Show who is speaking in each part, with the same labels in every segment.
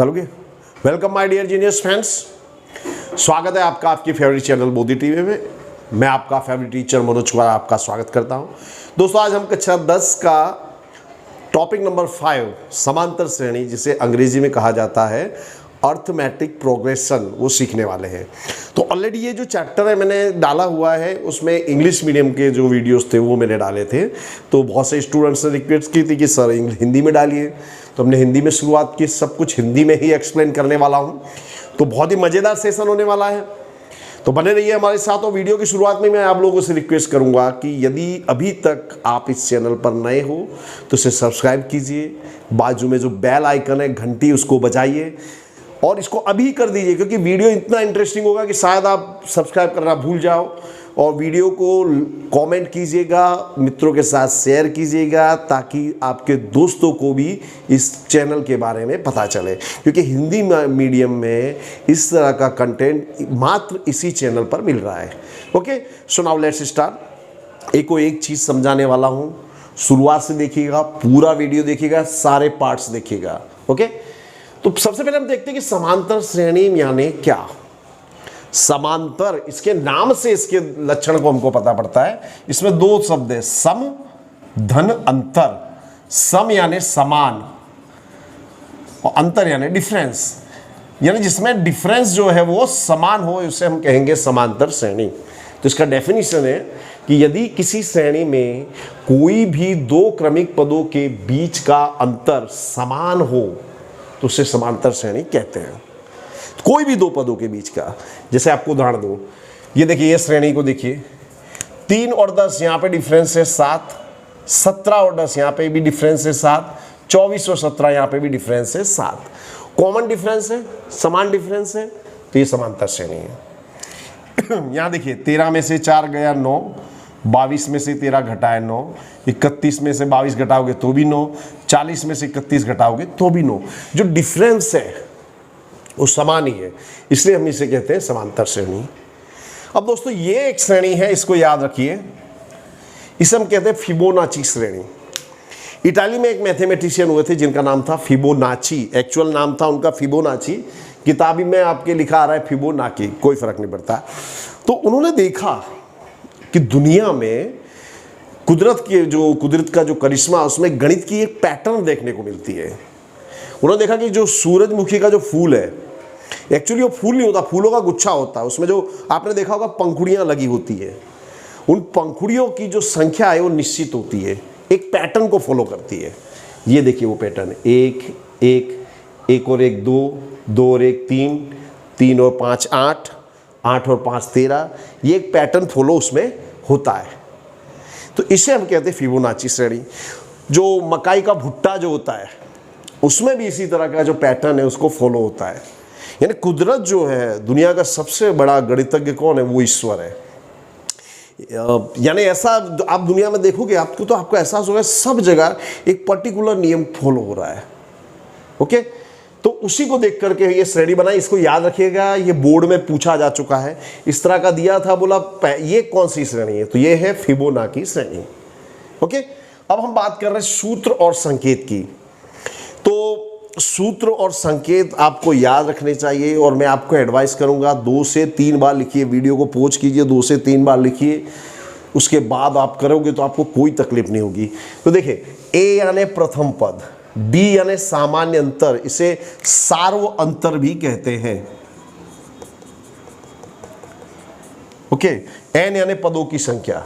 Speaker 1: चलोगे? Welcome my dear genius friends, स्वागत है आपका आपकी फेवरेट चैनल मोदी टीवी में। मैं आपका फेवरेट टीचर मनोज कुमार आपका स्वागत करता हूं। दोस्तों, आज हम कक्षा 10 का टॉपिक नंबर 5 समांतर श्रेणी, जिसे अंग्रेजी में कहा जाता है अर्थमेटिक प्रोग्रेशन, वो सीखने वाले हैं। तो ऑलरेडी ये जो चैप्टर है मैंने डाला हुआ है, उसमें इंग्लिश मीडियम के जो वीडियोस थे वो मैंने डाले थे। तो बहुत से स्टूडेंट्स ने रिक्वेस्ट की थी कि सर हिंदी में डालिए, तो हमने हिंदी में शुरुआत की। सब कुछ हिंदी में ही एक्सप्लेन करने वाला हूँ, तो बहुत ही मज़ेदार सेशन होने वाला है। तो बने रहिए हमारे साथ। और वीडियो की शुरुआत में मैं आप लोगों से रिक्वेस्ट करूंगा कि यदि अभी तक आप इस चैनल पर नए हो तो इसे सब्सक्राइब कीजिए, बाजू में जो बेल आइकन है घंटी उसको बजाइए और इसको अभी कर दीजिए, क्योंकि वीडियो इतना इंटरेस्टिंग होगा कि शायद आप सब्सक्राइब करना भूल जाओ। और वीडियो को कमेंट कीजिएगा, मित्रों के साथ शेयर कीजिएगा, ताकि आपके दोस्तों को भी इस चैनल के बारे में पता चले, क्योंकि हिंदी मीडियम में इस तरह का कंटेंट मात्र इसी चैनल पर मिल रहा है। Okay, so now let's start. एक चीज़ समझाने वाला हूँ, शुरुआत से देखिएगा, पूरा वीडियो देखिएगा, सारे पार्ट्स देखिएगा। ओके, तो सबसे पहले हम देखते हैं कि समांतर श्रेणी यानी क्या। समांतर, इसके नाम से इसके लक्षण को हमको पता पड़ता है। इसमें दो शब्द है, सम धन अंतर। सम यानी समान और अंतर यानी डिफरेंस, यानी जिसमें डिफरेंस जो है वो समान हो, उसे हम कहेंगे समांतर श्रेणी। तो इसका डेफिनेशन है कि यदि किसी श्रेणी में कोई भी दो क्रमिक पदों के बीच का अंतर समान हो तो उसे समांतर श्रेणी कहते हैं। कोई भी दो पदों के बीच का, जैसे आपको उदाहरण दूं, ये देखिए, ये श्रेणी को देखिए, 3 और 10 यहाँ पे डिफरेंस है 7, 17 और 10 यहाँ पे भी डिफरेंस है 7, 24 और 17 यहाँ पे भी डिफरेंस है 7। कॉमन डिफरेंस है, समान डिफरेंस है, तो ये समांतर श्रेणी है। यहाँ देखिए, 13 में से 4 गया 9, 22 में से 13 घटाए 9, 31 में से 22 घटाओगे तो भी 9, 40 में से 31 घटाओगे तो भी 9। जो डिफरेंस है वो समान ही है, इसलिए हम इसे कहते हैं समांतर श्रेणी। अब दोस्तों, ये एक श्रेणी है, इसको याद रखिए, इसे हम कहते हैं फिबोनाची श्रेणी। इटाली में एक मैथमेटिशियन हुए थे जिनका नाम था फिबोनाची, एक्चुअल नाम था उनका फिबोनाची, किताबी में आपके लिखा आ रहा है फिबोनाकी, कोई फर्क नहीं पड़ता। तो उन्होंने देखा कि दुनिया में कुदरत का जो करिश्मा, उसमें गणित की एक पैटर्न देखने को मिलती है। उन्होंने देखा कि जो सूरजमुखी का जो फूल है, एक्चुअली वो फूल नहीं होता, फूलों का गुच्छा होता है, उसमें जो आपने देखा होगा पंखुड़ियाँ लगी होती है, उन पंखुड़ियों की जो संख्या है वो निश्चित होती है, एक पैटर्न को फॉलो करती है। ये देखिए वो पैटर्न, 1 1 1 और 1 2 2 और 1 3 3 और 5 8 8 और 5 13, ये एक पैटर्न फॉलो उसमें होता है। तो इसे हम कहते हैं फिबोनाची श्रेणी। जो मकाई का भुट्टा जो होता है, उसमें भी इसी तरह का जो पैटर्न है उसको फॉलो होता है। यानी कुदरत जो है, दुनिया का सबसे बड़ा गणितज्ञ कौन है? वो ईश्वर है। यानी ऐसा आप दुनिया में देखोगे आपको एहसास होगा सब जगह एक पर्टिकुलर नियम फॉलो हो रहा है। ओके, तो उसी को देख करके ये श्रेणी बनाई। इसको याद रखिएगा, ये बोर्ड में पूछा जा चुका है, इस तरह का दिया था, बोला ये कौन सी श्रेणी है, तो ये है फिबोनाची श्रेणी। ओके, अब हम बात कर रहे हैं सूत्र और संकेत की। तो सूत्र और संकेत आपको याद रखने चाहिए, और मैं आपको एडवाइस करूंगा 2 से 3 बार लिखिए, वीडियो को पॉज कीजिए, 2 से 3 बार लिखिए, उसके बाद आप करोगे तो आपको कोई तकलीफ नहीं होगी। तो देखिए, ए यानी प्रथम पद, बी यानी सामान्य अंतर, इसे सार्व अंतर भी कहते हैं। ओके, एन यानी पदों की संख्या,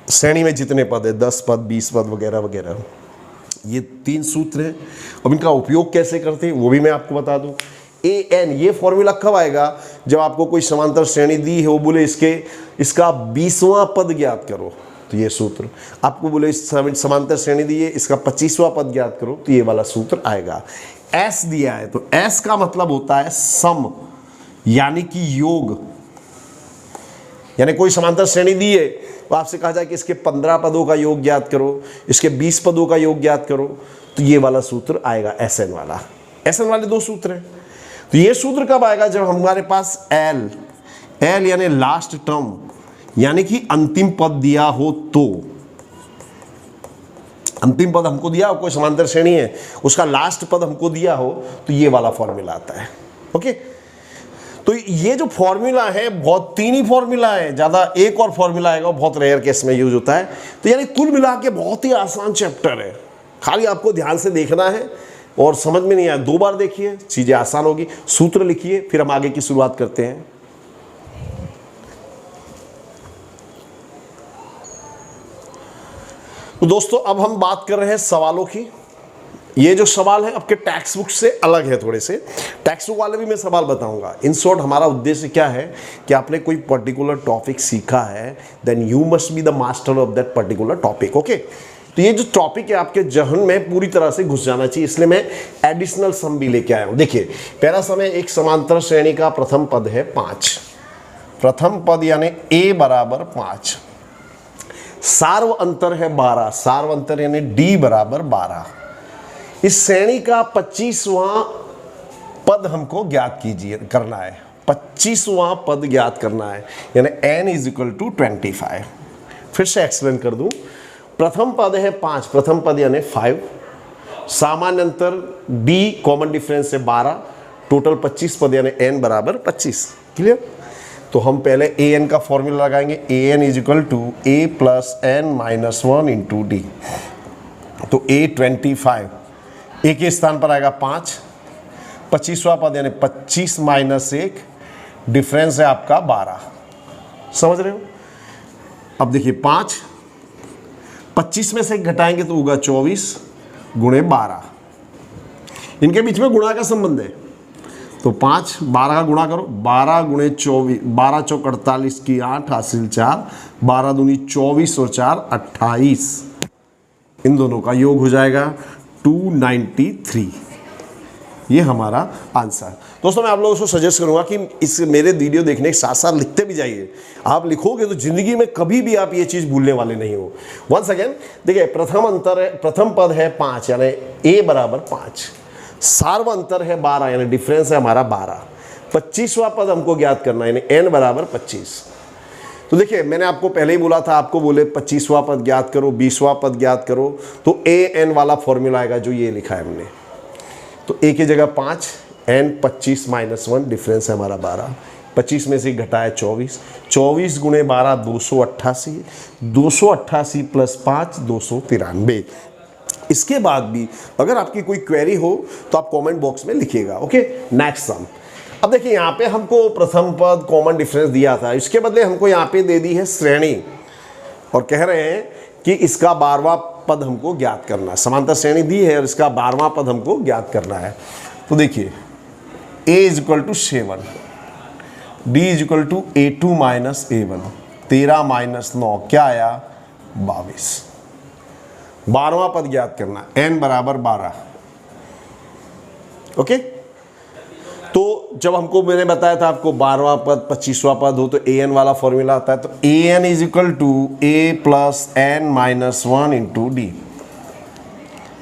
Speaker 1: श्रेणी में जितने पद है, 10 पद 20 पद वगैरह वगैरह। ये 3 सूत्र हैं। अब इनका उपयोग कैसे करते हैं वो भी मैं आपको बता दूं। ए एन, ये फॉर्मूला कब आएगा? जब आपको कोई समांतर श्रेणी दी है, वो बोले इसका 20वां पद ज्ञात करो, तो ये सूत्र। आपको बोले समांतर श्रेणी दी है, इसका 25वां पद ज्ञात करो, तो ये वाला सूत्र आएगा। एस दिया है, तो एस का मतलब होता है सम, यानी कि योग। यानी कोई समांतर श्रेणी दी है, तो आपसे कहा जाए कि इसके 15 पदों का योग ज्ञात करो, इसके 20 पदों का योग ज्ञात करो, तो ये वाला सूत्र आएगा एस एन वाला। एस एन वाले 2 सूत्र हैं। तो ये सूत्र कब आएगा? जब हमारे पास एल यानी लास्ट टर्म, यानी कि अंतिम पद दिया हो तो। अंतिम पद हमको दिया हो, कोई समांतर श्रेणी है, उसका लास्ट पद हमको दिया हो, तो ये वाला फॉर्मूला आता है। ओके, तो ये जो फॉर्मूला है, बहुत 3 ही फॉर्मूला है, ज़्यादा एक और फॉर्मूला आएगा, बहुत रेयर केस में यूज होता है। तो यानी कुल मिला के बहुत ही आसान चैप्टर है, खाली आपको ध्यान से देखना है और समझ में नहीं आया 2 बार देखिए, चीज़ें आसान होगी। सूत्र लिखिए, फिर हम आगे की शुरुआत करते हैं। तो दोस्तों अब हम बात कर रहे हैं सवालों की। ये जो सवाल है आपके टेक्स्ट बुक से अलग है थोड़े से, टेक्स्ट बुक वाले भी मैं सवाल बताऊंगा। इन शॉर्ट हमारा उद्देश्य क्या है कि आपने कोई पर्टिकुलर टॉपिक सीखा है, then you must be the master of that particular topic. Okay, तो ये जो टॉपिक है आपके जहन में पूरी तरह से घुस जाना चाहिए, इसलिए मैं एडिशनल सम भी लेके आया हूं। देखिए पहला सम है, एक समांतर श्रेणी का प्रथम पद है 5, प्रथम पद यानी a बराबर 5, सार्व अंतर है 12, सार्व अंतर यानी d बराबर 12। इस श्रेणी का 25वां पद हमको ज्ञात कीजिए, करना है, 25वां पद ज्ञात करना है, यानी n इज इक्वल टू 25। फिर से एक्सप्लेन कर दूं, प्रथम पद है 5, प्रथम पद यानी 5, सामान्य अंतर d कॉमन डिफरेंस है 12, टोटल 25 पद यानी n बराबर 25। क्लियर? तो हम पहले an का फॉर्मूला लगाएंगे, an is equal to a plus n minus 1 into d. तो a 25, a के स्थान पर आएगा 5, 25वां पद यानी 25 माइनस 1, डिफरेंस है आपका 12। समझ रहे हो? अब देखिए 5, 25 में से घटाएंगे तो होगा 24 गुणे 12, इनके बीच में गुणा का संबंध है। तो 5 12 का गुणा करो, 12 गुणे 24, 12 चौक 48 की 8 हासिल 4, 12 दूनी 24 और 4 28, इन दोनों का योग हो जाएगा 293। ये हमारा आंसर। दोस्तों मैं आप लोगों को सजेस्ट करूंगा कि इस मेरे वीडियो देखने के साथ साथ लिखते भी जाइए। आप लिखोगे तो जिंदगी में कभी भी आप ये चीज़ भूलने वाले नहीं हो। वंस अगेन देखिए, प्रथम अंतर है, प्रथम पद है 5 यानी a बराबर 5, सार्व अंतर है 12 यानी डिफरेंस है हमारा 12, 25वां पद हमको ज्ञात करना है यानी n बराबर 25। तो देखिए मैंने आपको पहले ही बोला था, आपको बोले 25वां पद ज्ञात करो, 20वां पद ज्ञात करो, तो an वाला फॉर्मूला आएगा जो ये लिखा है हमने। तो a की जगह 5, n 25 माइनस 1, डिफरेंस है हमारा 12, 25 में से घटाया 24, 24 गुणे 12 288, 288 प्लस 5 293। इसके बाद भी अगर आपकी कोई क्वेरी हो तो आप कमेंट बॉक्स में लिखिएगा। Okay, next sum. अब देखिए यहाँ पे हमको प्रथम पद कॉमन डिफरेंस दिया था, इसके बदले हमको यहाँ पे दे दी है श्रेणी और कह रहे हैं कि इसका 12वां पद हमको ज्ञात करना है। समांतर श्रेणी दी है और इसका 12वां पद हमको ज्ञात करना है। तो देखिए a is equal to 7, d is equal to a2 minus a1, 13 minus 9 क्या आया 22। 12वां पद ज्ञात करना, n बराबर 12। ओके, तो जब हमको मैंने बताया था आपको 12वां पद 25वां पद हो तो an वाला फॉर्मूला आता है। तो an is equal to a plus n minus 1 into d.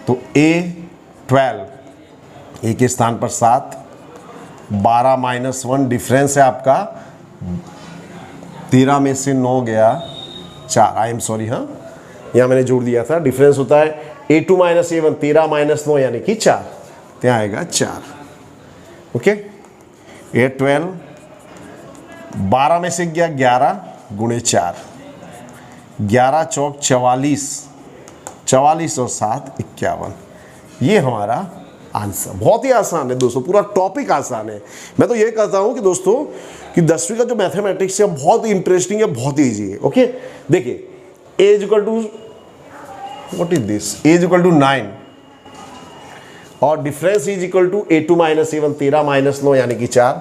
Speaker 1: तो a 12, a के स्थान पर 7, 12 माइनस 1, डिफरेंस है आपका 13 में से 9 गया 4, आई एम सॉरी, हाँ यहाँ मैंने जोड़ दिया था, डिफरेंस होता है a2 माइनस a1, 13 माइनस 9 यानी कि 4, यहाँ आएगा 4। ओके, a 12, 12 में से गया 11 गुणे 4, 11 चौक 44, 44 और 7 51। ये हमारा आंसर। बहुत ही आसान है दोस्तों, पूरा टॉपिक आसान है। मैं तो ये कहता हूँ कि दोस्तों कि 10वीं का जो मैथमेटिक्स है बहुत ही इंटरेस्टिंग है, बहुत ही ईजी है। ओके, देखिए a is equal to, what is this, a is equal to 9 और difference is equal to a2 minus a1, 13 minus 9 यानी कि 4,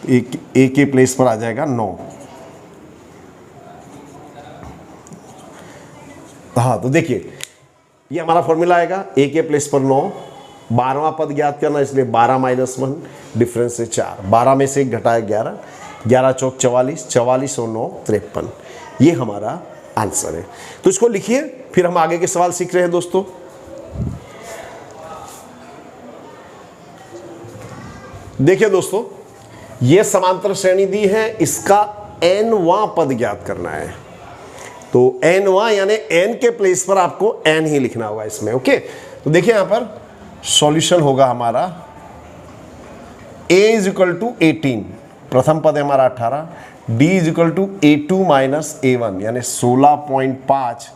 Speaker 1: a के प्लेस पर आ जाएगा 9। हाँ, तो देखिए ये हमारा फॉर्मूला आएगा, a के प्लेस पर 9, 12वां पद ज्ञात करना, इसलिए 12 माइनस 1, डिफरेंस है 4, 12 में से घटाया 11, 11 चौक 44, 44 और 9 53। ये हमारा आंसर है। तो इसको लिखिए, फिर हम आगे के सवाल सीख रहे हैं दोस्तों। देखिए दोस्तों, ये समांतर श्रेणी दी है, इसका nवां पद ज्ञात करना है। तो तो n यानी n के प्लेस पर आपको n ही लिखना होगा इसमें। ओके, तो देखिए यहां पर सॉल्यूशन होगा हमारा a इज इक्वल टू 18, प्रथम पद है हमारा 18, d is equal to a2 minus a1 यानी 16.5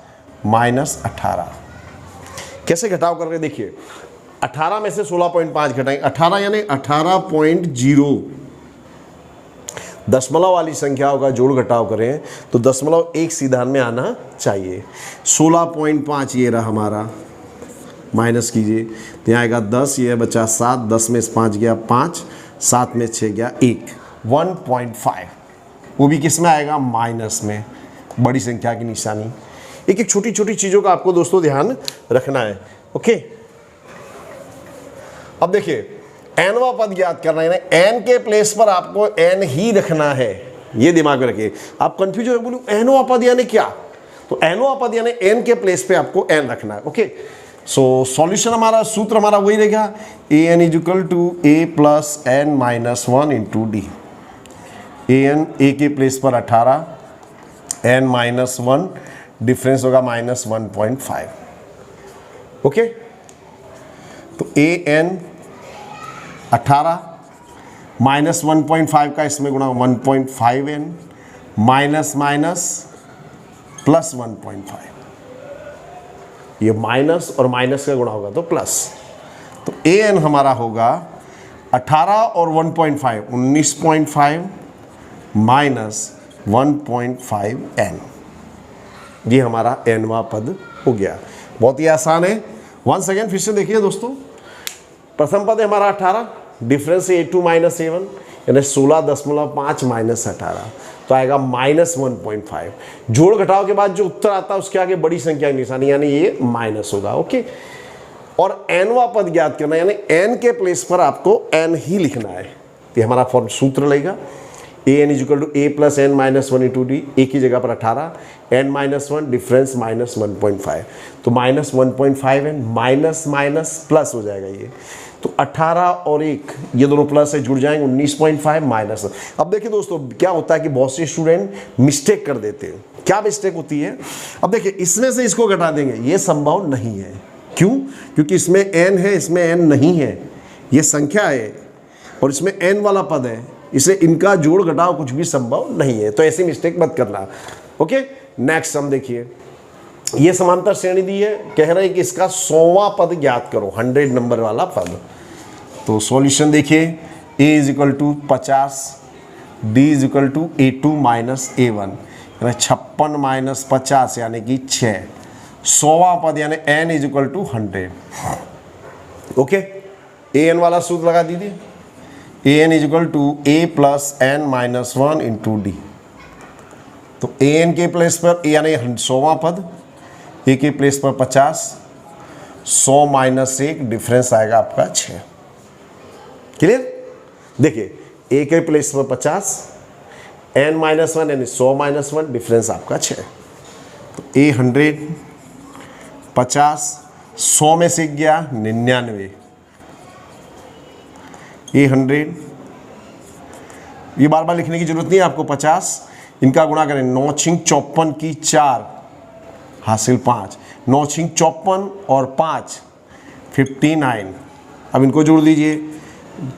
Speaker 1: माइनस 18। कैसे घटाव करके देखिए, 18 में से 16.5 घटाएंगे, 18 यानी 18.0, दशमलव वाली संख्याओं का जोड़ घटाव करें तो दशमलव एक सीधा में आना चाहिए। 16.5 ये रहा हमारा, माइनस कीजिए तो यहाँ आएगा 10, ये बचा 7, 10 में से 5 गया 5, 7 में 6 गया 1, 1.5, वो भी किस में आएगा, माइनस में, बड़ी संख्या की निशानी। एक एक छोटी छोटी चीज़ों का आपको दोस्तों ध्यान रखना है। ओके, अब देखिए एनवा पद ज्ञात करना है, एन के प्लेस पर आपको एन ही रखना है, ये दिमाग में रखिए। आप कंफ्यूज हो बोलो एनवा पद यानी क्या, तो एनवा पद यानी एन के प्लेस पे आपको एन रखना है। ओके, सो सॉल्यूशन हमारा, सूत्र हमारा वही रहेगा, a n is equal to a plus n minus 1 into d. A n a के प्लेस पर 18, एन माइनस 1, डिफरेंस होगा माइनस 1.5। ओके, तो ए एन 18 माइनस 1.5 का इसमें गुणा 1.5 n माइनस माइनस प्लस 1.5, ये माइनस और माइनस का गुणा होगा तो प्लस, तो ए एन हमारा होगा 18 और 1.5 19.5 माइनस 1.5 n, ये हमारा एनवा पद हो गया। बहुत ही आसान है। वन सेकेंड फिर से देखिए दोस्तों, प्रथम पद है हमारा 18, डिफरेंस है a2 माइनस a1 यानी 16.5 माइनस 18, तो आएगा माइनस 1.5। जोड़ घटाव के बाद जो उत्तर आता है उसके आगे बड़ी संख्या की निशानी यानी ये माइनस होगा। ओके, और एनवा पद ज्ञात करना यानी एन के प्लेस पर आपको एन ही लिखना है। ये हमारा फॉर्म सूत्र लगेगा, a n is equal to a plus n minus 1 into d, a की जगह पर 18, एन माइनस 1, डिफरेंस माइनस 1.5, तो minus 1.5 n minus minus plus हो जाएगा ये, तो 18 और 1 ये दोनों प्लस है जुड़ जाएंगे 19.5 माइनस। अब देखिए दोस्तों क्या होता है कि बहुत से स्टूडेंट मिस्टेक कर देते हैं। क्या मिस्टेक होती है, अब देखिए इसमें से इसको घटा देंगे, ये संभव नहीं है। क्यों? क्योंकि इसमें एन है, इसमें एन नहीं है, ये संख्या है और इसमें एन वाला पद है, इसलिए इनका जोड़ घटाव कुछ भी संभव नहीं है, तो ऐसी मिस्टेक मत करना। ओके, नेक्स्ट हम देखिए, ये समांतर श्रेणी दी है, कह रहे हैं कि इसका 100वां पद ज्ञात करो, 100 नंबर वाला पद। तो सॉल्यूशन देखिए, a is equal to 50, d is equal to a2 minus a1 यानी 56 माइनस 50 यानी कि 6, 100वां पद यानी n is equal to 100। Okay, an वाला सूत्र लगा दीजिए, a n is equal to a plus n minus 1 into d, तो ए एन के प्लेस पर यानी 100वां पद, ए के प्लेस पर 50, 100 माइनस 1, डिफरेंस आएगा आपका 6। क्लियर? देखिए ए के प्लेस पर 50, एन माइनस 1 यानी 100 माइनस 1, डिफरेंस आपका 6, तो ए 100, 50, 100 में से गया 99, ये 100, ये बार बार लिखने की जरूरत नहीं है आपको, 50 इनका गुणा करें, 9 छिंग 54 की 4 हासिल 5, 9 छिंग 54 और 5 59। अब इनको जोड़ दीजिए,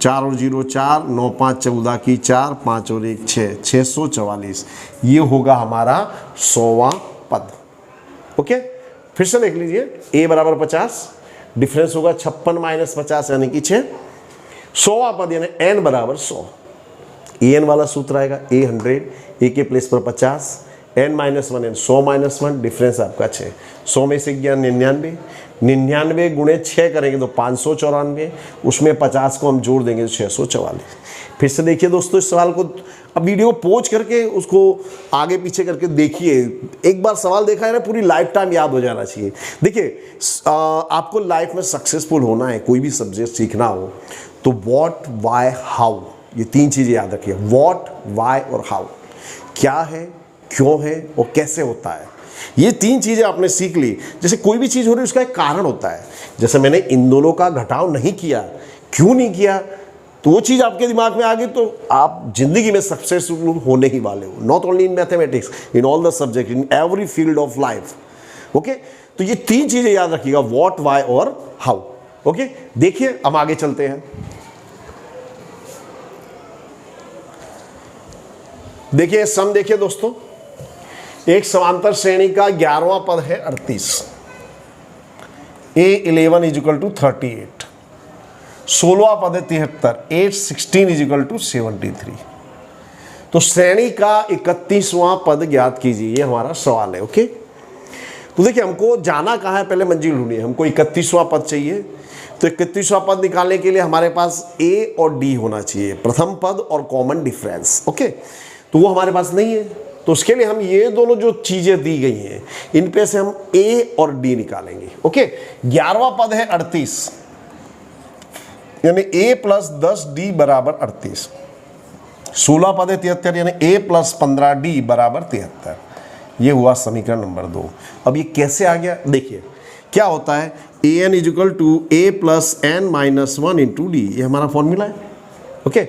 Speaker 1: 4 और 0 4, 9 5 14 की 4, 5 और 1 6, 644, ये होगा हमारा 100वां पद। ओके, फिर से देख लीजिए, a बराबर 50, डिफरेंस होगा 56 माइनस 50 यानी कि 6, 100वां पद यानी n बराबर 100, ए एन वाला सूत्र आएगा, ए 100, ए के प्लेस पर 50, n minus 1 n 100 minus 1, difference आपका 6, 100 में से गया 99, 99 गुणे 6 करेंगे तो 594, उसमें 50 को हम जोड़ देंगे तो 644। फिर से देखिए दोस्तों इस सवाल को, अब वीडियो पोज करके उसको आगे पीछे करके देखिए, एक बार सवाल देखा है ना पूरी लाइफ टाइम याद हो जाना चाहिए। देखिए आपको लाइफ में सक्सेसफुल होना है, कोई भी सब्जेक्ट सीखना हो तो व्हाट, वाई, हाउ, ये 3 चीज़ें याद रखिए। व्हाट, वाई और हाउ, क्या है, क्यों है और कैसे होता है, ये 3 चीज़ें आपने सीख ली। जैसे कोई भी चीज़ हो रही है उसका एक कारण होता है, जैसे मैंने इन दोनों का घटाव नहीं किया, क्यों नहीं किया, तो वो चीज़ आपके दिमाग में आ गई तो आप जिंदगी में सक्सेसफुल होने ही वाले हो, not only in mathematics, in all the subject, in every field of life. Okay, तो ये 3 चीजें याद रखिएगा, व्हाट, व्हाई और हाउ। ओके, देखिए हम आगे चलते हैं। देखिए सम, देखिए दोस्तों, एक समांतर श्रेणी का 11वां पद है 38, A11 इजिकल टू 38, 16वां पद है 73, A16 इजिकल टू 73। तो श्रेणी का 31वां पद ज्ञात कीजिए, ये हमारा सवाल है। ओके, तो देखिए हमको जाना कहाँ है, पहले मंजिल ढूंढिए। हमको 31वां पद चाहिए, तो 31वां पद निकालने के लिए हमारे पास A और D होना चाहिए, प्रथम पद और कॉमन डिफरेंस। ओके, तो वो हमारे पास नहीं है, तो उसके लिए हम ये दोनों जो चीजें दी गई हैं इन पे से हम A और D निकालेंगे। ओके, 11वां पद है 38, यानी A प्लस 10D बराबर 38। 16 पद है 73, यानी A प्लस 15D बराबर 73। ये हुआ समीकरण नंबर 2। अब ये कैसे आ गया, देखिए क्या होता है, an is equal to A plus n minus 1 into d, ये हमारा फॉर्मूला है। ओके,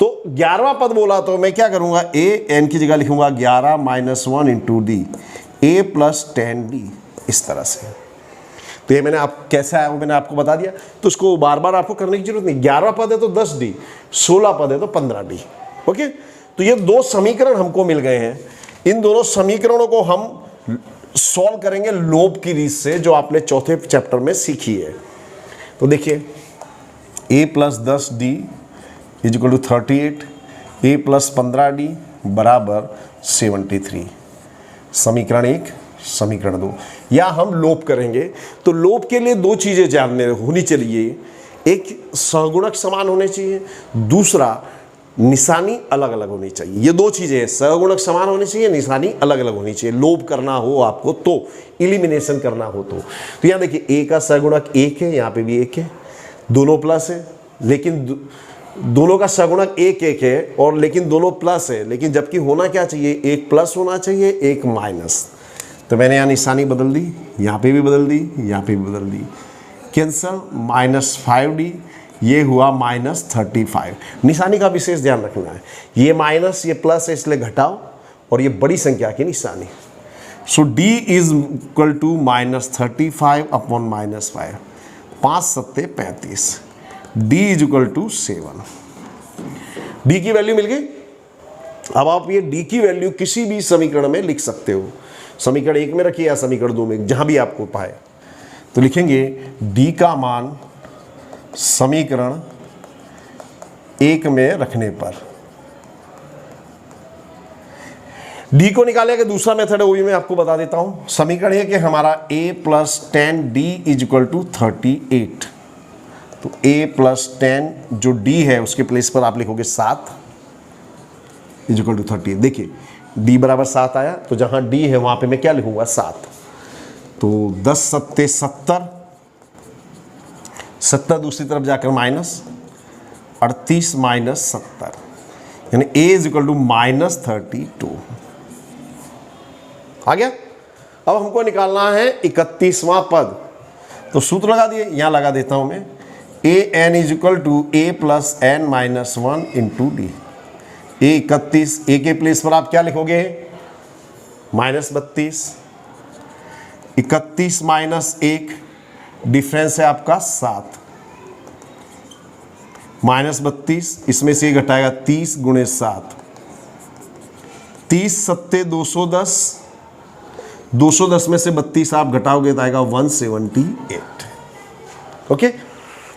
Speaker 1: तो 11वां पद बोला तो मैं क्या करूंगा, a n की जगह लिखूंगा 11 minus 1 into d, a plus 10d, इस तरह से। तो ये मैंने आप कैसे आया वो मैंने आपको बता दिया, तो उसको बार बार आपको करने की जरूरत नहीं। 11वां पद है तो 10d, 16 पद है तो 15d। ओके, तो ये 2 समीकरण हमको मिल गए हैं। इन दोनों समीकरणों को हम सॉल्व करेंगे लोभ की रीत से, जो आपने चौथे चैप्टर में सीखी है। तो देखिए a plus 10d is equal to 38, a प्लस 15d बराबर 73। समीकरण 1, समीकरण 2। या हम लोभ करेंगे, तो लोभ के लिए 2 चीजें जानने होनी चाहिए, एक सहगुणक समान होने चाहिए, दूसरा निशानी अलग अलग होनी चाहिए। ये 2 चीजें हैं, सहगुणक समान होनी चाहिए, निशानी अलग अलग होनी चाहिए। लोभ करना हो आपको तो, इलिमिनेशन करना हो तो यहाँ देखिए a का सहगुणक 1 है, यहाँ पे भी 1 है, दोनों प्लस है, लेकिन दोनों का सहगुणक 1 है और लेकिन दोनों प्लस है, लेकिन जबकि होना क्या चाहिए, एक प्लस होना चाहिए, एक माइनस। तो मैंने यहाँ निशानी बदल दी, यहाँ पे भी बदल दी, यहाँ पे भी बदल दी, कैंसल, माइनस 5d, ये हुआ माइनस 35। निशानी का विशेष ध्यान रखना है, ये माइनस ये प्लस है इसलिए घटाओ, और ये बड़ी संख्या की निशानी। So d is equal to minus 35 upon minus 5, 5 सत्ते 35, d is equal to 7। d की वैल्यू मिल गई। अब आप ये d की वैल्यू किसी भी समीकरण में लिख सकते हो, समीकरण 1 में रखिए या समीकरण 2 में, जहां भी आपको पाए। तो लिखेंगे d का मान समीकरण 1 में रखने पर, d को निकालने का दूसरा मेथड है, वो भी मैं आपको बता देता हूं। समीकरण है कि हमारा a plus 10d is equal to 38। तो a प्लस 10 जो d है उसके प्लेस पर आप लिखोगे 7 इज इक्वल टू 38। देखिए d बराबर 7 आया, तो जहां d है वहां पे मैं क्या लिखूंगा, 7। तो 10 सत्ते 70, 70 दूसरी तरफ जाकर माइनस 38 माइनस 70, यानी a is equal to minus 32 आ गया। अब हमको निकालना है 31वां पद, तो सूत्र लगा दिए, यहां लगा देता हूं मैं, a n is equal to a plus n minus 1 into d. a 31, a के प्लेस पर आप क्या लिखोगे, माइनस 32, 31 माइनस 1, डिफरेंस है आपका 7, माइनस 32, इसमें से घटाएगा 30 गुणे 7, 30 सत्ते 210, 210 में से 32 आप घटाओगे तो आएगा 178। ओके,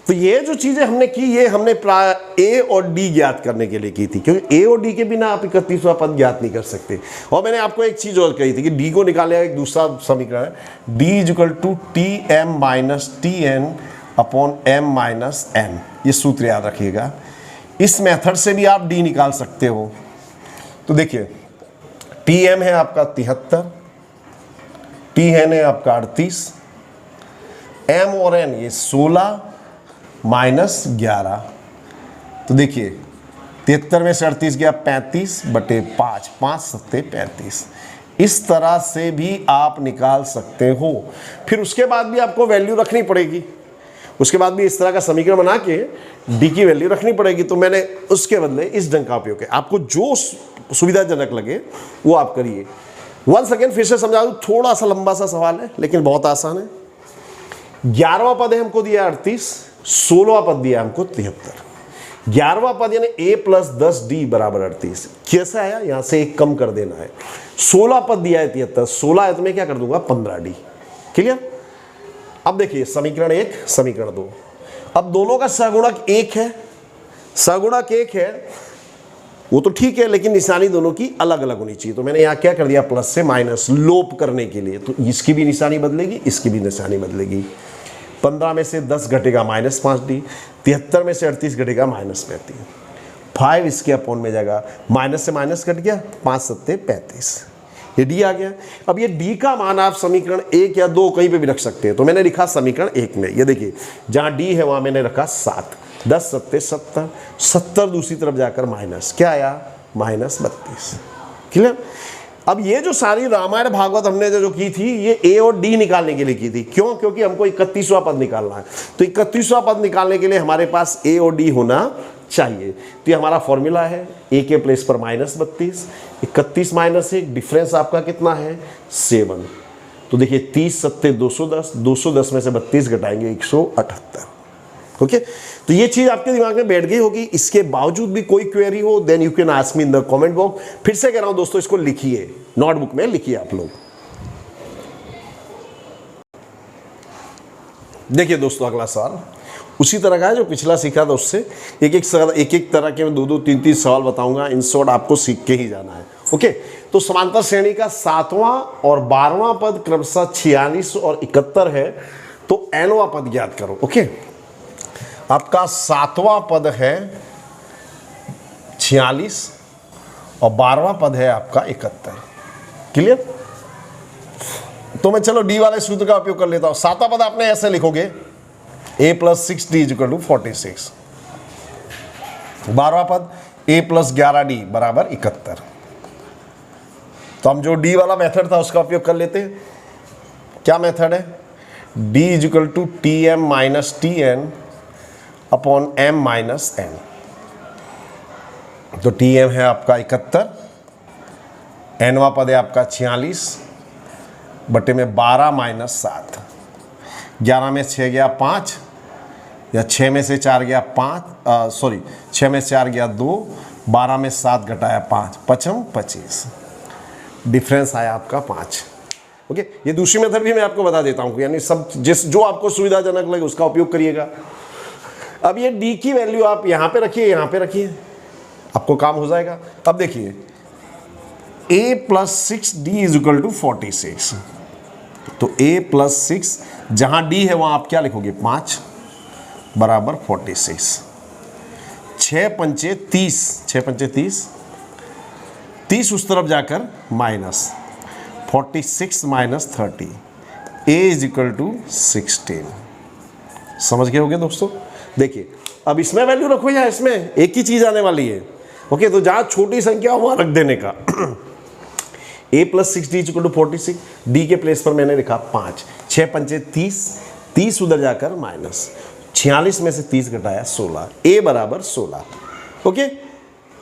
Speaker 1: तो ये जो चीजें हमने की, ये हमने a और d ज्ञात करने के लिए की थी, क्योंकि a और d के बिना आप 31वां पद ज्ञात नहीं कर सकते। और मैंने आपको एक चीज और कही थी कि d को निकाले एक दूसरा समीकरण है, d is equal to tm minus tn upon m minus n। ये सूत्र याद रखिएगा, इस मेथड से भी आप d निकाल सकते हो। तो देखिए tm है आपका 73, tn है आपका 38, m और n ये 16 माइनस 11। तो देखिए 73 में से 38 गया 35 बटे 5, 5 सत्ते 35। इस तरह से भी आप निकाल सकते हो। फिर उसके बाद भी आपको वैल्यू रखनी पड़ेगी, उसके बाद भी इस तरह का समीकरण बना के डी की वैल्यू रखनी पड़ेगी। तो मैंने उसके बदले इस ढंग का उपयोग किया। आपको जो सुविधाजनक लगे वो आप करिए। वंस अगेन फिर से समझा दूं, थोड़ा सा लंबा सा सवाल है लेकिन बहुत आसान है। 11वां पद है हमको दिया 38, 16वां पद दिया हमको 73। 11वां पद यानी a + 10d बराबर 38। कैसे आया, यहां से एक कम कर देना है। 16 पद दिया है 73, 16 है तो मैं क्या कर दूंगा 15d। क्लियर। अब देखिए समीकरण 1 समीकरण 2, अब दोनों का सगुणक 1 है, सगुणक 1 है वो तो ठीक है, लेकिन निशानी दोनों की अलग अलग होनी चाहिए। तो मैंने यहां क्या कर दिया, प्लस से माइनस लोप करने के लिए। तो इसकी भी निशानी बदलेगी, इसकी भी निशानी बदलेगी। 15 में से 10 घटेगा -5d, 73 में से 38 घटेगा -35, 5 इसके अपॉन में जाएगा, माइनस से माइनस कट गया, 5 7 35, ये d आ गया। अब ये d का मान आप समीकरण 1 या 2 कहीं पे भी रख सकते हैं। तो मैंने लिखा समीकरण 1 में, ये देखिए जहां d है वहां मैंने रखा 7, 10 7 70, 70 दूसरी तरफ जाकर माइनस, क्या आया -32। क्लियर। अब ये जो सारी रामायण भागवत हमने जो की थी ये a और d निकालने के लिए की थी। क्यों? क्योंकि हमको 31वां पद निकालना है। तो 31वां पद निकालने के लिए हमारे पास a और d होना चाहिए। तो ये हमारा फॉर्मूला है, a के प्लेस पर -32, 31 माइनस 1, डिफरेंस आपका कितना है 7। तो देखिए 30 7 210, 210 में से 32 घटाएंगे 178। ओके, तो ये चीज आपके दिमाग में बैठ गई होगी। इसके बावजूद भी कोई क्वेरी हो then you can ask me in the comment box. फिर से कह रहा हूं दोस्तों, इसको लिखिए, नोटबुक में लिखिए आप लोग। देखिए दोस्तों अगला सवाल उसी तरह का है जो पिछला सीखा था, उससे एक एक तरह के 2 2 3 3 सवाल बताऊंगा। इन शॉर्ट आपको सीख के ही जाना है। ओके, तो समांतर श्रेणी का 7वां और 12वां पद क्रमशः 46 और 71 है। तो nवां पद ज्ञात करो। ओके, आपका 7वां पद है 46 और 12वां पद है आपका 71। क्लियर। तो मैं चलो डी वाले सूत्र का उपयोग कर लेता हूं। 7वां पद आपने ऐसे लिखोगे a + 6d = 46, 12वां पद a + 11d बराबर 71। तो हम जो डी वाला मेथड था उसका उपयोग कर लेते हैं। क्या मेथड है, d = tm - tn upon m - n। तो tm है आपका 71, nवां पद है आपका 46 बटे में 12 - 7, 11 में 6 गया 5, या 6 में से 4 गया 5, 6 में से 4 गया 2, 12 में 7 घटाया 5, 5 25, डिफरेंस आया आपका 5। ओके, ये दूसरी मेथड भी मैं आपको बता देता हूँ, यानी सब जो आपको सुविधाजनक लगे उसका उपयोग करिएगा। अब ये d की वैल्यू आप यहाँ पे रखिए, यहाँ पे रखिए, आपको काम हो जाएगा। अब देखिए a + 6d = 46। तो a + 6 जहाँ d है वहाँ आप क्या लिखोगे 5 बराबर 46, 6 पंचे 30, 6 पंचे 30, 30 उस तरफ जाकर माइनस, 46 - 30, a = 16। समझ गए होंगे दोस्तों। देखिए अब इसमें वैल्यू रखो या इसमें, एक ही चीज आने वाली है। ओके, तो जहां छोटी संख्या हो वहां रख देने का। a + 6d = 46, d के प्लेस पर मैंने लिखा 5, 6 पंचे 30, 30 उधर जाकर माइनस, 46 में से 30 घटाया 16, a बराबर 16। ओके,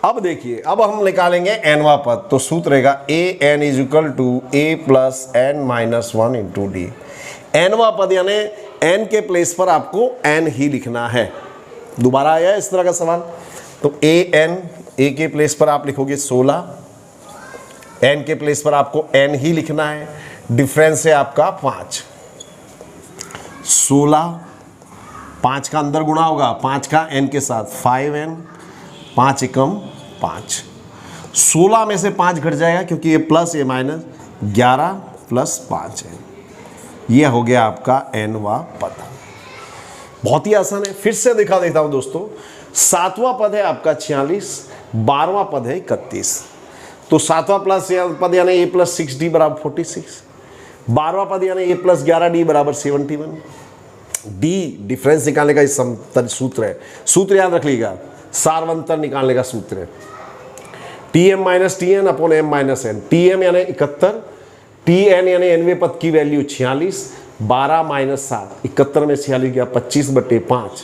Speaker 1: अब देखिए अब हम निकालेंगे nवां पद। तो सूत्र रहेगा an = a + n - 1 × d। nवां पद यानी n के प्लेस पर आपको n ही लिखना है। दोबारा आया इस तरह का सवाल। तो a के प्लेस पर आप लिखोगे 16, n के प्लेस पर आपको n ही लिखना है। डिफरेंस है आपका 5, 16, 5 का अंदर गुणा होगा 5 का n के साथ 5n, 5 एकम 5, 16 में से 5 घट जाएगा क्योंकि ये प्लस ये माइनस, 11 + 5 है। ये हो गया आपका nवां पद। बहुत ही आसान है, फिर से दिखा देता हूं दोस्तों। 7वां पद है आपका 46, 12वां पद है 31। तो 7वां पद यानी a + 6d बराबर 46, 12वां पद यानी a + 11d बराबर 71। d डिफरेंस निकालने का सूत्र है, सूत्र याद रख लीजिएगा, सार्वंतर निकालने का सूत्र है tm - tn upon m - n। tm यानी 71, tn यानी nवें पद की वैल्यू 46, 12 माइनस 7, 71 में 46 गया 25/5,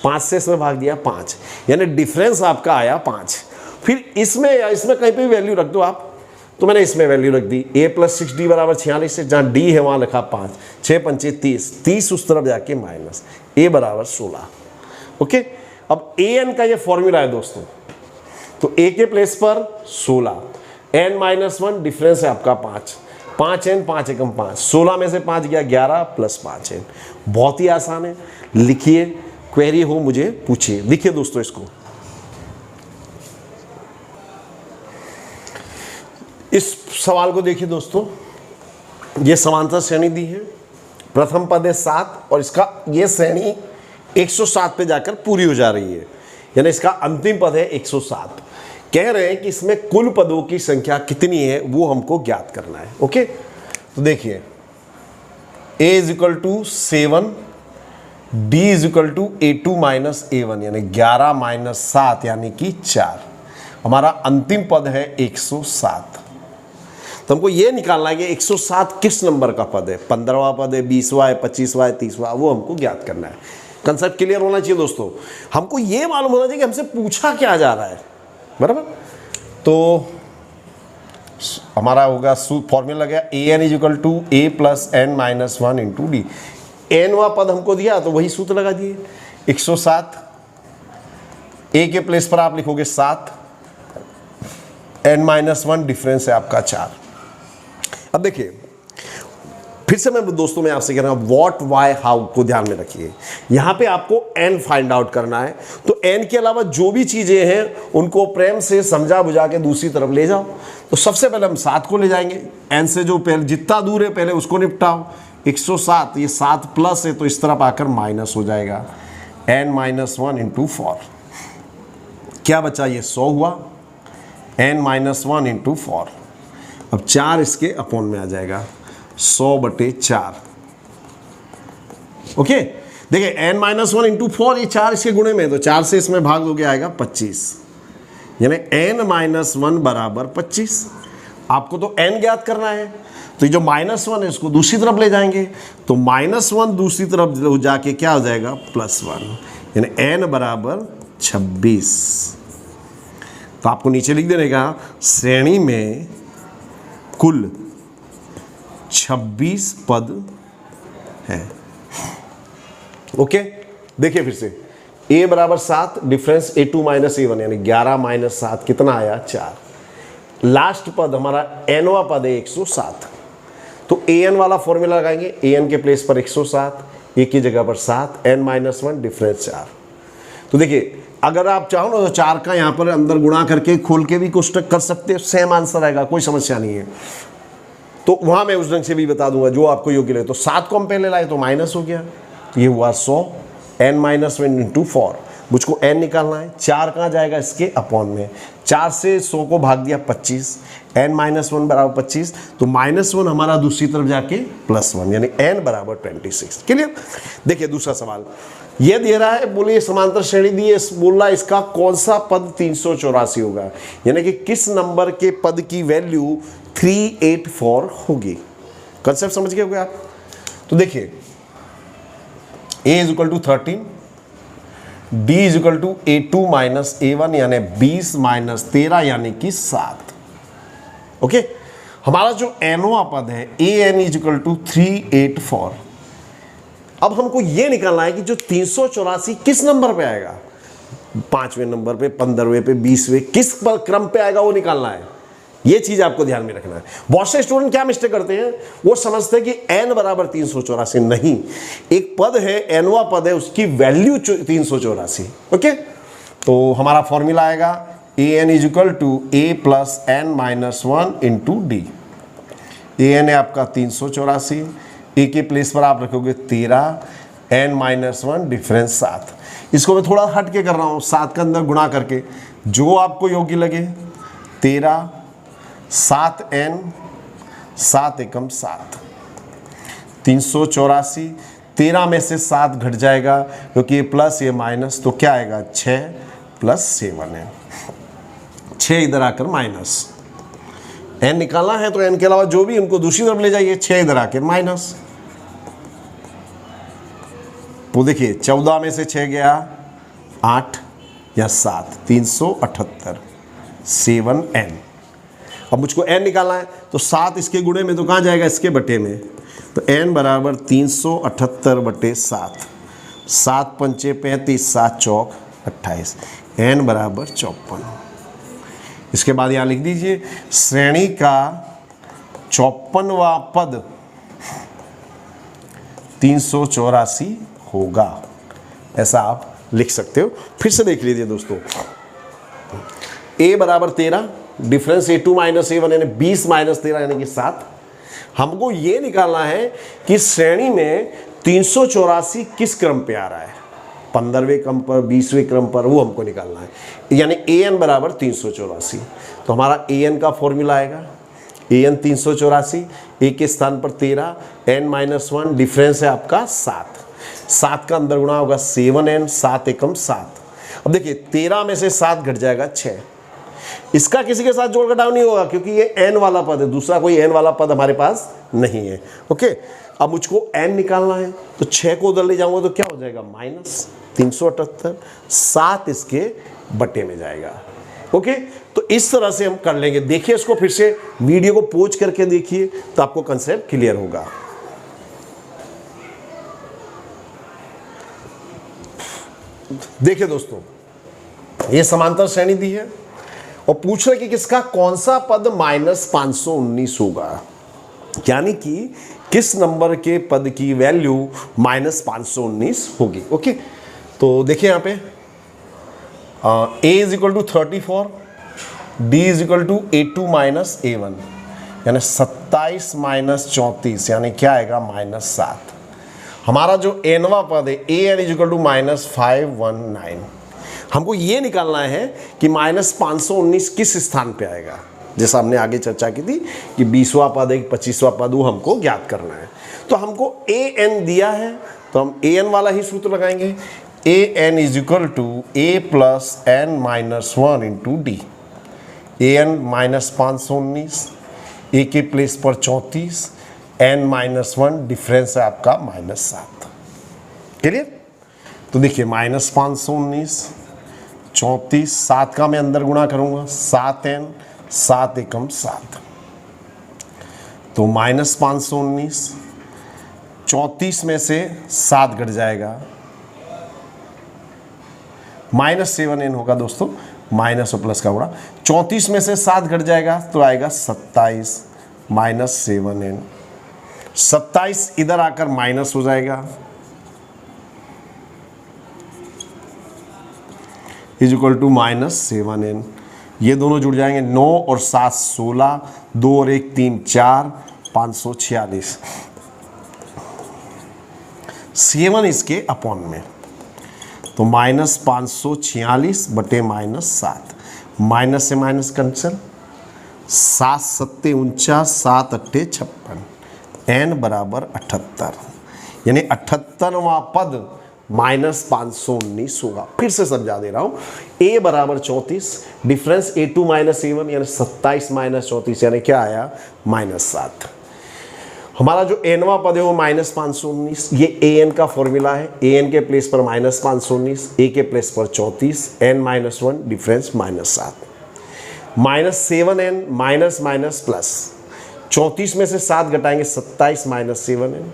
Speaker 1: 5 से इसमें भाग दिया 5, यानी डिफरेंस आपका आया 5। फिर इसमें या इसमें कहीं पे भी वैल्यू रख दो आप, तो मैंने इसमें वैल्यू रख दी a + 6d = 46 है, जहाँ d है वहाँ लिखा 5, 6 पंचे 30, 30 उस तरफ जाके माइनस, a = 16। ओके, अब an का ये फॉर्मूला है दोस्तों, तो a के प्लेस पर 16, n-1 डिफरेंस है आपका 5, 5n 5 एकम 5, 16 में से 5 गया 11 + 5n। बहुत ही आसान है, लिखिए, क्वेरी हो मुझे पूछिए। देखिए दोस्तों, इसको इस सवाल को देखिए दोस्तों, ये समांतर श्रेणी दी है, प्रथम पद है 7 और इसका ये श्रेणी 107 पे जाकर पूरी हो जा रही है, यानी इसका अंतिम पद है 107। कह रहे हैं कि इसमें कुल पदों की संख्या कितनी है वो हमको ज्ञात करना है। ओके, तो देखिए a = 7, d = a2 - a1, यानी 11 - 7 यानी कि 4। हमारा अंतिम पद है 107। तो हमको ये निकालना है कि 107 किस नंबर का पद है, 15वां पद है, 20वां है, 25वां है, 30वां, वो हमको ज्ञात करना है। कंसेप्ट क्लियर होना चाहिए दोस्तों, हमको ये मालूम होना चाहिए कि हमसे पूछा क्या जा रहा है, बराबर। तो हमारा होगा फॉर्मूला गया an = a + n-1 × d। nवां पद हमको दिया तो वही सूत्र लगा दिए, 107, a के प्लेस पर आप लिखोगे 7, n-1 डिफरेंस है आपका 4। अब देखिए फिर से मैं दोस्तों में आपसे कह रहा हूं, व्हाट, वाई, हाउ को ध्यान में रखिए। यहां पे आपको n फाइंड आउट करना है, तो n के अलावा जो भी चीजें हैं उनको प्रेम से समझा बुझा के दूसरी तरफ ले जाओ। तो सबसे पहले हम 7 को ले जाएंगे, n से जो पहले जितना दूर है पहले उसको निपटाओ। 107, ये 7 प्लस है तो इस तरफ आकर माइनस हो जाएगा, n-1 × 4। क्या बचा, ये 100 हुआ, n-1 × 4। अब 4 इसके अपॉन में आ जाएगा, 100/4। ओके, देखिए n-1 × 4, ये 4 इसके गुणे में है, तो 4 से इसमें भाग दोगे आएगा 25, यानी n-1 = 25। आपको तो n ज्ञात करना है, तो ये जो -1 है इसको दूसरी तरफ ले जाएंगे, तो -1 दूसरी तरफ जाके क्या हो जाएगा, +1, यानी n = 26। तो आपको नीचे लिख देने का, श्रेणी में कुल 26 पद है। ओके, देखिए फिर से, a = 7, डिफरेंस a2 - a1, यानी 11 - 7 कितना आया, 4। लास्ट पद हमारा nवां पद है 107, तो an वाला फॉर्मूला लगाएंगे, an के प्लेस पर 107, a की जगह पर 7, n-1 डिफरेंस 4। तो देखिए अगर आप चाहो ना तो 4 का यहाँ पर अंदर गुणा करके खोल के भी कोष्टक कर सकते हो, सेम आंसर आएगा, कोई समस्या नहीं है। तो वहाँ मैं उस ढंग से भी बता दूंगा जो आपको योग्य लगे। तो 7 को हम पहले लाए तो माइनस हो गया, ये हुआ 100, n-1 × 4, मुझको n निकालना है, 4 कहाँ जाएगा, इसके अपॉन में, 4 से 100 को भाग दिया 25, n-1 = 25, तो -1 हमारा दूसरी तरफ जाके +1, यानी n = 26। क्लियर। देखिए दूसरा सवाल ये दे रहा है, बोलिए समांतर श्रेणी दी है, बोल रहा है इसका कौन सा पद 384 होगा, यानी कि किस नंबर के पद की वैल्यू 384 होगी। कंसेप्ट समझ गए होंगे आप। तो देखिए a = 13, d = a2 - a1, यानी 20 - 13 यानी कि 7। ओके, हमारा जो nवां पद है an = 384। अब हमको ये निकालना है कि जो 384 किस नंबर पे आएगा, 5वें नंबर पे, 15वें पे, 20वें, किस क्रम पे आएगा वो निकालना है। ये चीज आपको ध्यान में रखना है। बहुत से स्टूडेंट क्या मिस्टेक करते हैं, वो समझते हैं कि n = 384, नहीं, एक पद है, nवां पद है, उसकी वैल्यू 384। ओके, तो हमारा फॉर्मूला आएगा an = a + n-1 × d। an है आपका 384, a के प्लेस पर आप रखोगे 13, n-1 डिफरेंस 7। इसको मैं थोड़ा हट के कर रहा हूँ, 7 के अंदर गुणा करके जो आपको योग्य लगे, 13, 7n, 7 एकम 7, 384, 13 में से 7 घट जाएगा क्योंकि ये प्लस ये माइनस, तो क्या आएगा, 6 + 7 है, 6 इधर आकर माइनस, n निकालना है तो n के अलावा जो भी उनको दूसरी तरफ ले जाइए, 6 इधर आकर माइनस, तो देखिए 14 में से 6 गया 8 या 7, 378 7n। अब मुझको n निकालना है तो 7 इसके गुणे में तो कहाँ जाएगा, इसके बटे में, तो n बराबर 378 बटे 7, 7 पंचे 35, 7 चौक 28, n बराबर 54। इसके बाद यहाँ लिख दीजिए श्रेणी का 54वां पद 384 होगा, ऐसा आप लिख सकते हो। फिर से देख लीजिए दोस्तों, a बराबर 13, डिफरेंस a2 माइनस a1 यानी 20 माइनस 13 यानी कि 7। हमको ये निकालना है कि श्रेणी में 384 किस क्रम पे आ रहा है, 15वें क्रम पर, 20वें क्रम पर, वो हमको निकालना है। यानी an बराबर 384। तो हमारा an का फॉर्मूला आएगा an 384, a के स्थान पर 13, n माइनस 1, डिफरेंस है आपका 7, 7 का अंदर गुणा होगा 7n, 7 एकम 7। अब देखिए 13 में से 7 घट जाएगा 6, इसका किसी के साथ जोड़ घटाव नहीं होगा क्योंकि ये n वाला पद है, दूसरा कोई n वाला पद हमारे पास नहीं है। ओके, अब मुझको n निकालना है तो 6 को उधर ले जाऊंगा तो क्या हो जाएगा, माइनस 378, 7 इसके बटे में जाएगा। ओके, तो इस तरह से हम कर लेंगे। देखिए इसको फिर से वीडियो को पॉज करके देखिए तो आपको कंसेप्ट क्लियर होगा। देखिए दोस्तों, ये समांतर श्रेणी दी है और पूछ रहे कि किसका कौन सा पद माइनस 519 होगा, यानी कि किस नंबर के पद की वैल्यू माइनस 519 होगी। ओके, तो देखिए यहाँ पे a is equal to 34, d is equal to a2 minus a1, यानी 27 माइनस 34 यानी क्या आएगा, माइनस 7। हमारा जो nवा पद है an is equal to minus 519। हमको ये निकालना है कि माइनस 519 किस स्थान पे आएगा, जैसा हमने आगे चर्चा की थी कि 20वां पद है, 25वां पद, वो हमको ज्ञात करना है। तो हमको an दिया है तो हम an वाला ही सूत्र लगाएंगे, an is equal to a plus n minus 1 into d. an minus 519, a के प्लेस पर 34, n माइनस 1, डिफरेंस है आपका माइनस 7। क्लियर? तो देखिए माइनस 519, 34, 7 का मैं अंदर गुणा करूंगा, 7n, 7 एकम 7, तो माइनस 519, 34 में से 7 घट जाएगा, माइनस 7n होगा दोस्तों, माइनस और प्लस का गुणा। 34 में से 7 घट जाएगा तो आएगा 27 माइनस 7n, 27 इधर आकर माइनस हो जाएगा, is equal to minus 7n। ये दोनों जुड़ जाएंगे, 9 और 7 16, 2 और 1 3 4, 546। 7 इसके अपॉन में, तो माइनस 546 बटे माइनस 7, माइनस से माइनस कैंसिल, 7 सत्ते 49, 7 अट्ठे 56, n बराबर 78, यानी 78वां पद माइनस 519 होगा। फिर से समझा दे रहा हूं, a बराबर 34, डिफरेंस a2 माइनस a1 यानी 27 माइनस 34 यानी क्या आया, माइनस 7। हमारा जो nवा पद है वो माइनस 519, ये an का फॉर्मूला है, an के प्लेस पर माइनस 519, a के प्लेस पर 34, n minus 1, difference minus 7, minus 7n minus minus plus, 34 में से 7 घटाएंगे 27 माइनस 7n।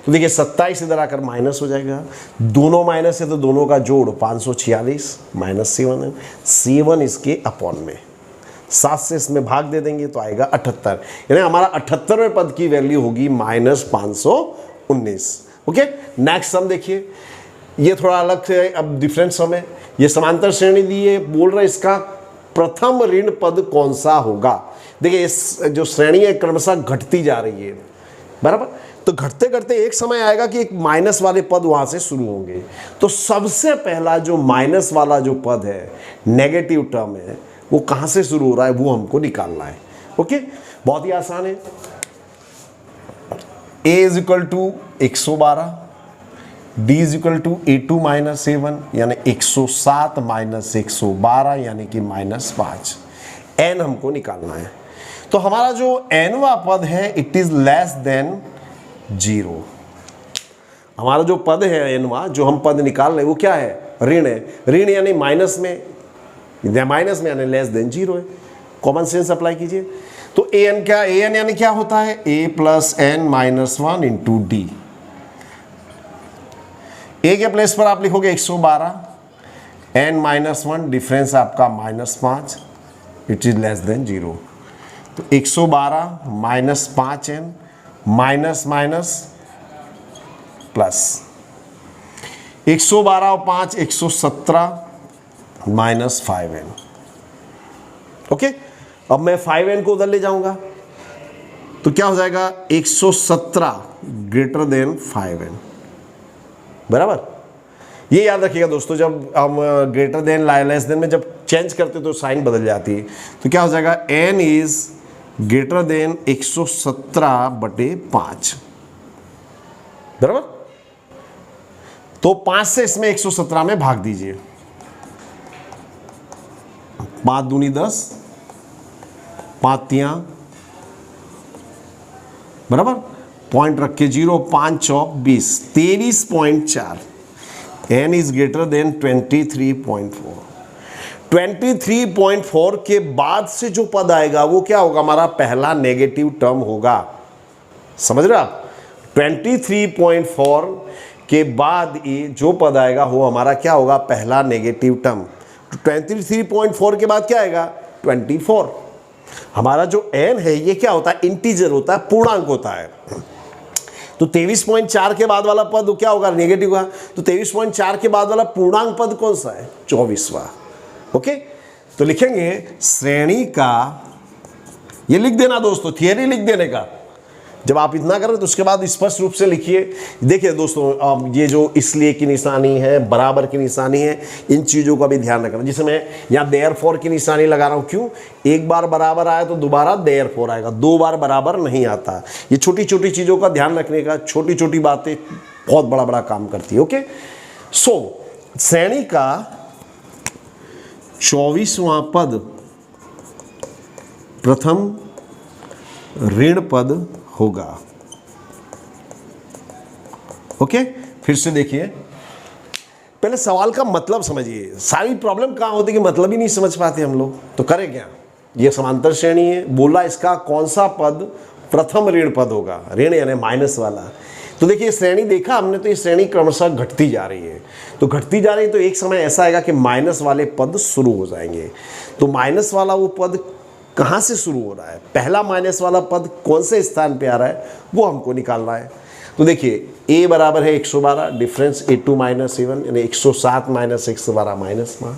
Speaker 1: तो देखिए 27 इधर आकर माइनस हो जाएगा, दोनों माइनस है तो दोनों का जोड़ 546 माइनस 7n, 7 इसके अपॉन में, 7 से इसमें भाग दे देंगे तो आएगा 78, यानी हमारा 78वें पद की वैल्यू होगी माइनस 519। ओके, नेक्स्ट सम देखिए, ये थोड़ा अलग से अब डिफरेंट सम है। ये समांतर श्रेणी दी है, बोल रहा है इसका प्रथम ऋण पद कौन सा होगा। देखिए इस जो श्रेणी है क्रमशः घटती जा रही है, बराबर, तो घटते घटते एक समय आएगा कि एक माइनस वाले पद वहां से शुरू होंगे। तो सबसे पहला जो माइनस वाला जो पद है, नेगेटिव टर्म है, वो कहां से शुरू हो रहा है वो हमको निकालना है। ओके, बहुत ही आसान है। a is equal to 112, d is equal to a2 minus a1 यानी 107 माइनस 112 यानी कि माइनस 5, n हमको निकालना है। तो हमारा जो nवा पद है इट इज लेस देन 0। हमारा जो पद है एनवा, जो हम पद निकाल रहे हैं वो क्या है, ऋण है। ऋण यानी माइनस में, माइनस में यानी लेस देन 0 है। कॉमन सेंस अप्लाई कीजिए। तो ए एन क्या, ए एन यानी क्या होता है, a plus n minus 1 into d. A के प्लेस पर आप लिखोगे 112, एन माइनस 1, डिफरेंस आपका -5, इट इज लेस देन 0। तो 112 minus 5n minus minus plus 112 और 5 117 माइनस 5n। ओके, अब मैं 5n को उधर ले जाऊंगा तो क्या हो जाएगा, 117 ग्रेटर देन 5n, बराबर। ये याद रखिएगा दोस्तों, जब हम ग्रेटर देन लेस देन में जब चेंज करते तो साइन बदल जाती है। तो क्या हो जाएगा, n इज ग्रेटर देन 117/5, बराबर। तो 5 से इसमें 117 में भाग दीजिए, 5 दूनी 10, 5 तियां, बराबर, पॉइंट रख के 0, 5 चौक 20, 23.4। n is greater than 23.4। 23.4 के बाद से जो पद आएगा वो क्या होगा, हमारा पहला नेगेटिव टर्म होगा। समझ रहे आप, 23.4 के बाद ये जो पद आएगा वो हमारा क्या होगा, पहला नेगेटिव टर्म। 23.4 के बाद क्या आएगा, 24। हमारा जो n है ये क्या होता है, इंटीजर होता है, पूर्णांक होता है। तो 23.4 के बाद वाला पद क्या होगा, नेगेटिव होगा। तो 23.4 के बाद वाला पूर्णांक पद कौन सा है, 24वां। ओके, तो लिखेंगे श्रेणी का, ये लिख देना दोस्तों, थियरी लिख देने का। जब आप इतना करें तो उसके बाद स्पष्ट रूप से लिखिए। देखिए दोस्तों, ये जो इसलिए की निशानी है, बराबर की निशानी है, इन चीज़ों का भी ध्यान रखना। जिसमें मैं यहाँ देयरफॉर की निशानी लगा रहा हूँ, क्यों, एक बार बराबर आया तो दोबारा देयरफॉर आएगा, 2 बार बराबर नहीं आता। ये छोटी छोटी चीज़ों का ध्यान रखने का, छोटी छोटी बातें बहुत बड़ा बड़ा काम करती है। ओके, सो श्रेणी का 24वां पद प्रथम ऋण पद होगा। ओके, फिर से देखिए, पहले सवाल का मतलब समझिए। सारी प्रॉब्लम कहाँ होती है कि मतलब ही नहीं समझ पाते हम लोग, तो करें क्या। ये समांतर श्रेणी है, बोला इसका कौन सा पद प्रथम ऋण पद होगा, ऋण यानी माइनस वाला। तो देखिए श्रेणी देखा हमने, तो ये श्रेणी क्रमशः घटती जा रही है। तो घटती जा रही है तो एक समय ऐसा आएगा कि माइनस वाले पद शुरू हो जाएंगे। तो माइनस वाला वो पद कहाँ से शुरू हो रहा है, पहला माइनस वाला पद कौन से स्थान पे आ रहा है, वो हमको निकालना है। तो देखिए a बराबर है 112, डिफरेंस a2 माइनस a1 यानी 107 माइनस 112 माइनस 5।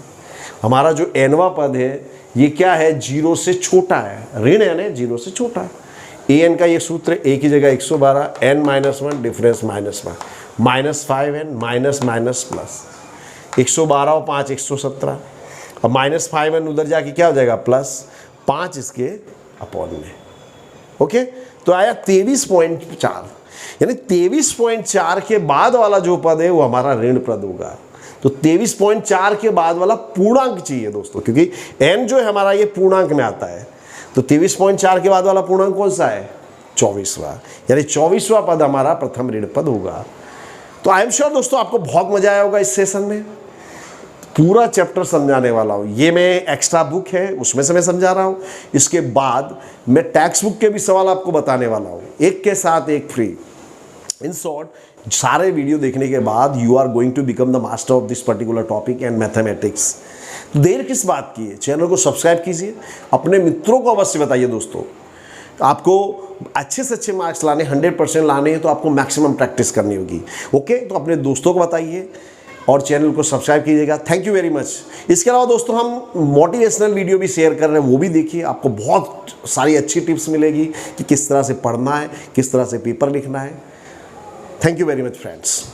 Speaker 1: हमारा जो nवा पद है ये क्या है, 0 से छोटा है, ऋण यानी 0 से छोटा। an का ये सूत्र, a की जगह 112, n minus 1, difference minus 5, minus 5n minus minus plus 112 और 5 117। अब माइनस 5n उधर जाके क्या हो जाएगा, प्लस 5 इसके अपॉन में। ओके, तो आया 23.4, यानी 23.4 के बाद वाला जो पद है वो हमारा ऋण पद होगा। तो 23.4 के बाद वाला पूर्णांक चाहिए दोस्तों, क्योंकि n जो है हमारा ये पूर्णांक में आता है। तो 23.4 के बाद वाला पूर्णांक कौन सा है, 24वां, यानी 24वां पद हमारा प्रथम ऋण पद होगा। तो आई एम श्योर दोस्तों आपको बहुत मजा आया होगा इस सेशन में। पूरा चैप्टर समझाने वाला हूँ, ये मैं एक्स्ट्रा बुक है उसमें से मैं समझा रहा हूँ। इसके बाद मैं टेक्स्ट बुक के भी सवाल आपको बताने वाला हूँ, एक के साथ एक फ्री। इन शॉर्ट सारे वीडियो देखने के बाद you are going to become the master of this particular topic and mathematics. देर किस बात की है, चैनल को सब्सक्राइब कीजिए, अपने मित्रों को अवश्य बताइए। दोस्तों आपको अच्छे से अच्छे मार्क्स लाने, 100% लाने हैं तो आपको मैक्सिमम प्रैक्टिस करनी होगी। ओके, तो अपने दोस्तों को बताइए और चैनल को सब्सक्राइब कीजिएगा। Thank you very much. इसके अलावा दोस्तों हम मोटिवेशनल वीडियो भी शेयर कर रहे हैं, वो भी देखिए, आपको बहुत सारी अच्छी टिप्स मिलेगी कि किस तरह से पढ़ना है, किस तरह से पेपर लिखना है। Thank you very much friends.